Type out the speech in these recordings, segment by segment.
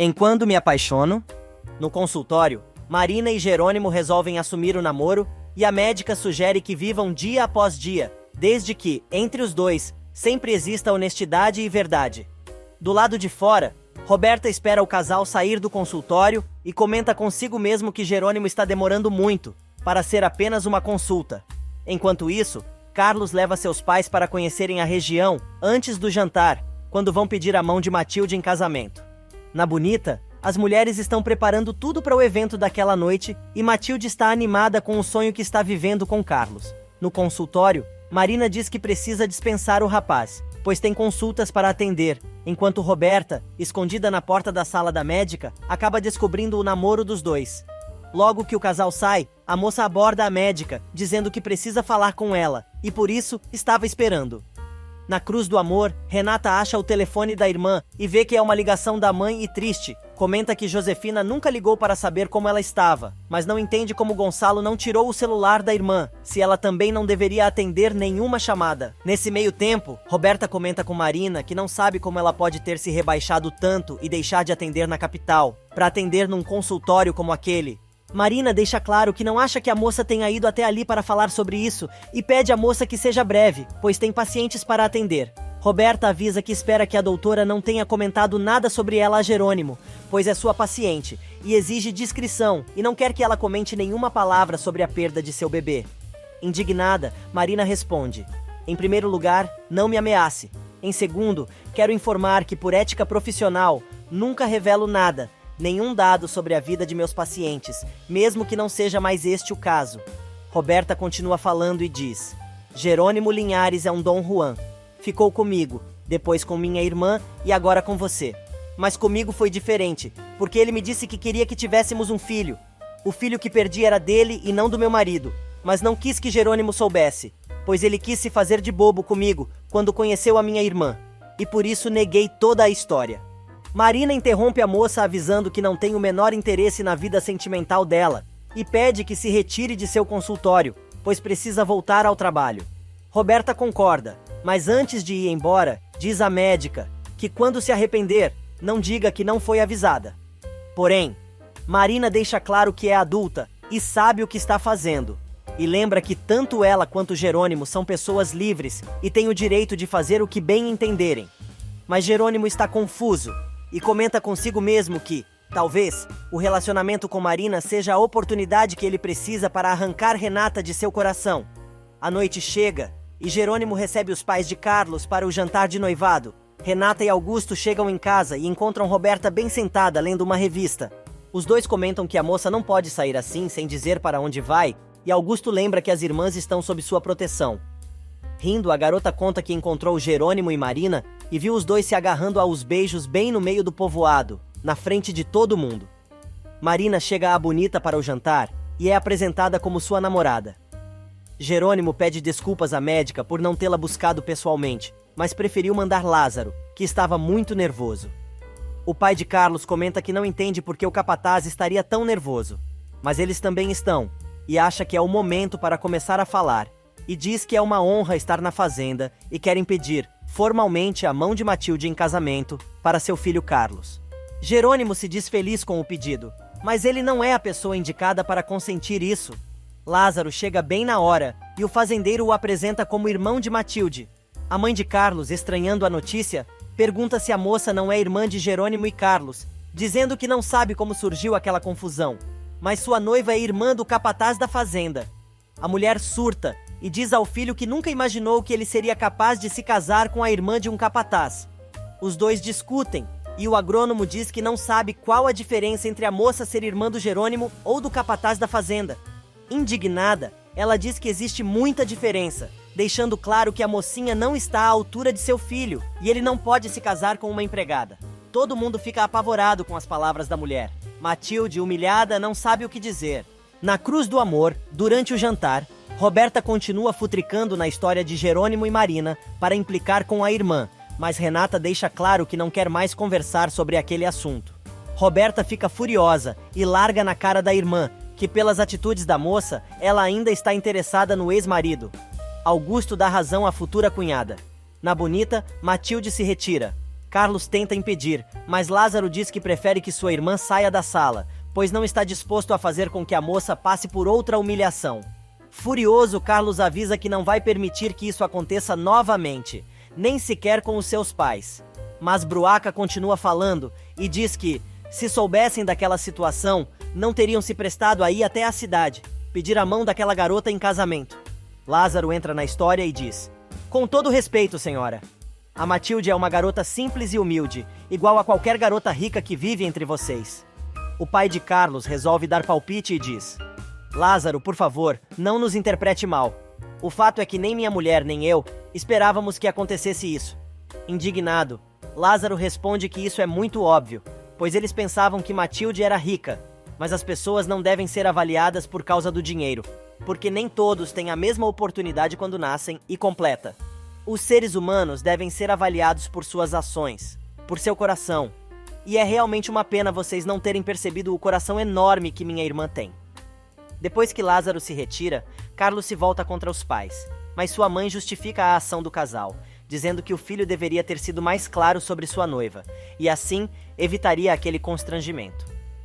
Enquanto me apaixono? No consultório, Marina e Jerônimo resolvem assumir o namoro e a médica sugere que vivam dia após dia, desde que, entre os dois, sempre exista honestidade e verdade. Do lado de fora, Roberta espera o casal sair do consultório e comenta consigo mesmo que Jerônimo está demorando muito para ser apenas uma consulta. Enquanto isso, Carlos leva seus pais para conhecerem a região antes do jantar, quando vão pedir a mão de Matilde em casamento. Na Bonita, as mulheres estão preparando tudo para o evento daquela noite e Matilde está animada com o sonho que está vivendo com Carlos. No consultório, Marina diz que precisa dispensar o rapaz, pois tem consultas para atender, enquanto Roberta, escondida na porta da sala da médica, acaba descobrindo o namoro dos dois. Logo que o casal sai, a moça aborda a médica, dizendo que precisa falar com ela, e por isso estava esperando. Na Cruz do Amor, Renata acha o telefone da irmã e vê que é uma ligação da mãe e triste. Comenta que Josefina nunca ligou para saber como ela estava, mas não entende como Gonçalo não tirou o celular da irmã, se ela também não deveria atender nenhuma chamada. Nesse meio tempo, Roberta comenta com Marina que não sabe como ela pode ter se rebaixado tanto e deixar de atender na capital, para atender num consultório como aquele. Marina deixa claro que não acha que a moça tenha ido até ali para falar sobre isso e pede à moça que seja breve, pois tem pacientes para atender. Roberta avisa que espera que a doutora não tenha comentado nada sobre ela a Jerônimo, pois é sua paciente, e exige discrição e não quer que ela comente nenhuma palavra sobre a perda de seu bebê. Indignada, Marina responde: em primeiro lugar, não me ameace. Em segundo, quero informar que por ética profissional, nunca revelo nada, nenhum dado sobre a vida de meus pacientes, mesmo que não seja mais este o caso. Roberta continua falando e diz: Jerônimo Linhares é um Dom Juan. Ficou comigo, depois com minha irmã e agora com você. Mas comigo foi diferente, porque ele me disse que queria que tivéssemos um filho. O filho que perdi era dele e não do meu marido, mas não quis que Jerônimo soubesse, pois ele quis se fazer de bobo comigo quando conheceu a minha irmã, e por isso neguei toda a história. Marina interrompe a moça avisando que não tem o menor interesse na vida sentimental dela e pede que se retire de seu consultório, pois precisa voltar ao trabalho. Roberta concorda, mas antes de ir embora, diz à médica que quando se arrepender, não diga que não foi avisada. Porém, Marina deixa claro que é adulta e sabe o que está fazendo, e lembra que tanto ela quanto Jerônimo são pessoas livres e têm o direito de fazer o que bem entenderem. Mas Jerônimo está confuso e comenta consigo mesmo que, talvez, o relacionamento com Marina seja a oportunidade que ele precisa para arrancar Renata de seu coração. A noite chega e Jerônimo recebe os pais de Carlos para o jantar de noivado. Renata e Augusto chegam em casa e encontram Roberta bem sentada lendo uma revista. Os dois comentam que a moça não pode sair assim sem dizer para onde vai, e Augusto lembra que as irmãs estão sob sua proteção. Rindo, a garota conta que encontrou Jerônimo e Marina e viu os dois se agarrando aos beijos bem no meio do povoado, na frente de todo mundo. Marina chega à Bonita para o jantar e é apresentada como sua namorada. Jerônimo pede desculpas à médica por não tê-la buscado pessoalmente, mas preferiu mandar Lázaro, que estava muito nervoso. O pai de Carlos comenta que não entende por que o capataz estaria tão nervoso, mas eles também estão, e acha que é o momento para começar a falar, e diz que é uma honra estar na fazenda e querem pedir, formalmente, a mão de Matilde em casamento para seu filho Carlos. Jerônimo se diz feliz com o pedido, mas ele não é a pessoa indicada para consentir isso. Lázaro chega bem na hora e o fazendeiro o apresenta como irmão de Matilde. A mãe de Carlos, estranhando a notícia, pergunta se a moça não é irmã de Jerônimo e Carlos, dizendo que não sabe como surgiu aquela confusão, mas sua noiva é irmã do capataz da fazenda. A mulher surta e diz ao filho que nunca imaginou que ele seria capaz de se casar com a irmã de um capataz. Os dois discutem e o agrônomo diz que não sabe qual a diferença entre a moça ser irmã do Jerônimo ou do capataz da fazenda. Indignada, ela diz que existe muita diferença, deixando claro que a mocinha não está à altura de seu filho e ele não pode se casar com uma empregada. Todo mundo fica apavorado com as palavras da mulher. Matilde, humilhada, não sabe o que dizer. Na Cruz do Amor, durante o jantar, Roberta continua futricando na história de Jerônimo e Marina para implicar com a irmã, mas Renata deixa claro que não quer mais conversar sobre aquele assunto. Roberta fica furiosa e larga na cara da irmã, que pelas atitudes da moça, ela ainda está interessada no ex-marido. Augusto dá razão à futura cunhada. Na Bonita, Matilde se retira. Carlos tenta impedir, mas Lázaro diz que prefere que sua irmã saia da sala, pois não está disposto a fazer com que a moça passe por outra humilhação. Furioso, Carlos avisa que não vai permitir que isso aconteça novamente, nem sequer com os seus pais. Mas Bruaca continua falando e diz que, se soubessem daquela situação, não teriam se prestado a ir até a cidade, pedir a mão daquela garota em casamento. Lázaro entra na história e diz: "Com todo respeito, senhora, a Matilde é uma garota simples e humilde, igual a qualquer garota rica que vive entre vocês." O pai de Carlos resolve dar palpite e diz: "Lázaro, por favor, não nos interprete mal. O fato é que nem minha mulher nem eu esperávamos que acontecesse isso." Indignado, Lázaro responde que isso é muito óbvio, pois eles pensavam que Matilde era rica, mas as pessoas não devem ser avaliadas por causa do dinheiro, porque nem todos têm a mesma oportunidade quando nascem, e completa: "Os seres humanos devem ser avaliados por suas ações, por seu coração, e é realmente uma pena vocês não terem percebido o coração enorme que minha irmã tem." Depois que Lázaro se retira, Carlos se volta contra os pais, mas sua mãe justifica a ação do casal, dizendo que o filho deveria ter sido mais claro sobre sua noiva, e assim evitaria aquele constrangimento.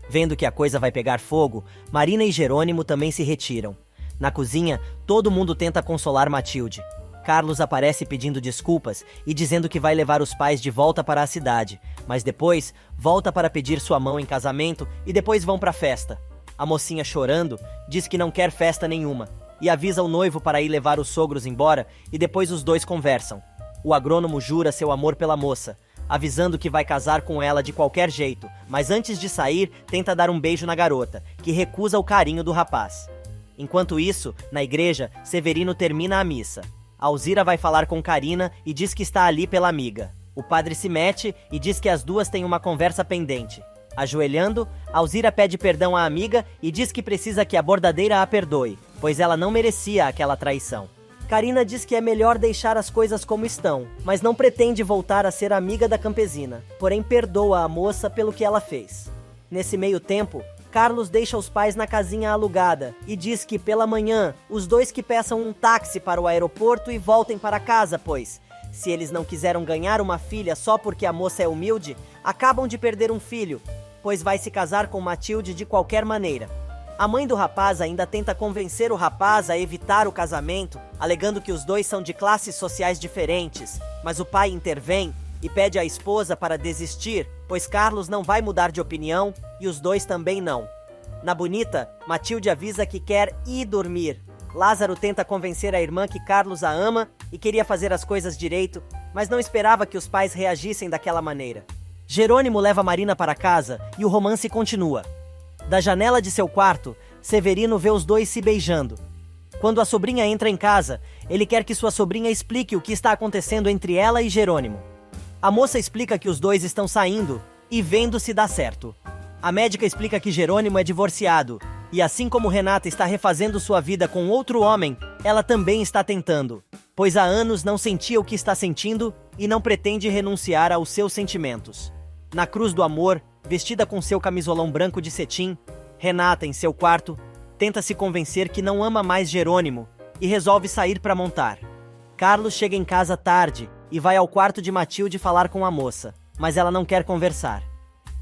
Vendo que a coisa vai pegar fogo, Marina e Jerônimo também se retiram. Na cozinha, todo mundo tenta consolar Matilde. Carlos aparece pedindo desculpas e dizendo que vai levar os pais de volta para a cidade, mas depois volta para pedir sua mão em casamento e depois vão para a festa. A mocinha, chorando, diz que não quer festa nenhuma e avisa o noivo para ir levar os sogros embora, e depois os dois conversam. O agrônomo jura seu amor pela moça, avisando que vai casar com ela de qualquer jeito, mas antes de sair tenta dar um beijo na garota, que recusa o carinho do rapaz. Enquanto isso, na igreja, Severino termina a missa. Alzira vai falar com Carina e diz que está ali pela amiga. O padre se mete e diz que as duas têm uma conversa pendente. Ajoelhando, Alzira pede perdão à amiga e diz que precisa que a bordadeira a perdoe, pois ela não merecia aquela traição. Carina diz que é melhor deixar as coisas como estão, mas não pretende voltar a ser amiga da campesina, porém perdoa a moça pelo que ela fez. Nesse meio tempo, Carlos deixa os pais na casinha alugada e diz que pela manhã os dois que peçam um táxi para o aeroporto e voltem para casa, pois, se eles não quiseram ganhar uma filha só porque a moça é humilde, acabam de perder um filho, pois vai se casar com Matilde de qualquer maneira. A mãe do rapaz ainda tenta convencer o rapaz a evitar o casamento, alegando que os dois são de classes sociais diferentes, mas o pai intervém e pede à esposa para desistir, pois Carlos não vai mudar de opinião e os dois também não. Na bonita, Matilde avisa que quer ir dormir. Lázaro tenta convencer a irmã que Carlos a ama e queria fazer as coisas direito, mas não esperava que os pais reagissem daquela maneira. Jerônimo leva Marina para casa e o romance continua. Da janela de seu quarto, Severino vê os dois se beijando. Quando a sobrinha entra em casa, ele quer que sua sobrinha explique o que está acontecendo entre ela e Jerônimo. A moça explica que os dois estão saindo e vendo se dá certo. A médica explica que Jerônimo é divorciado e, assim como Renata está refazendo sua vida com outro homem, ela também está tentando, pois há anos não sentia o que está sentindo e não pretende renunciar aos seus sentimentos. Na cruz do amor, vestida com seu camisolão branco de cetim, Renata, em seu quarto, tenta se convencer que não ama mais Jerônimo e resolve sair para montar. Carlos chega em casa tarde e vai ao quarto de Matilde falar com a moça, mas ela não quer conversar.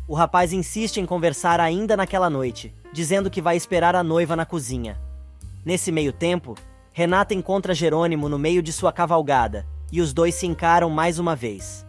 O rapaz insiste em conversar ainda naquela noite, dizendo que vai esperar a noiva na cozinha. Nesse meio tempo, Renata encontra Jerônimo no meio de sua cavalgada e os dois se encaram mais uma vez.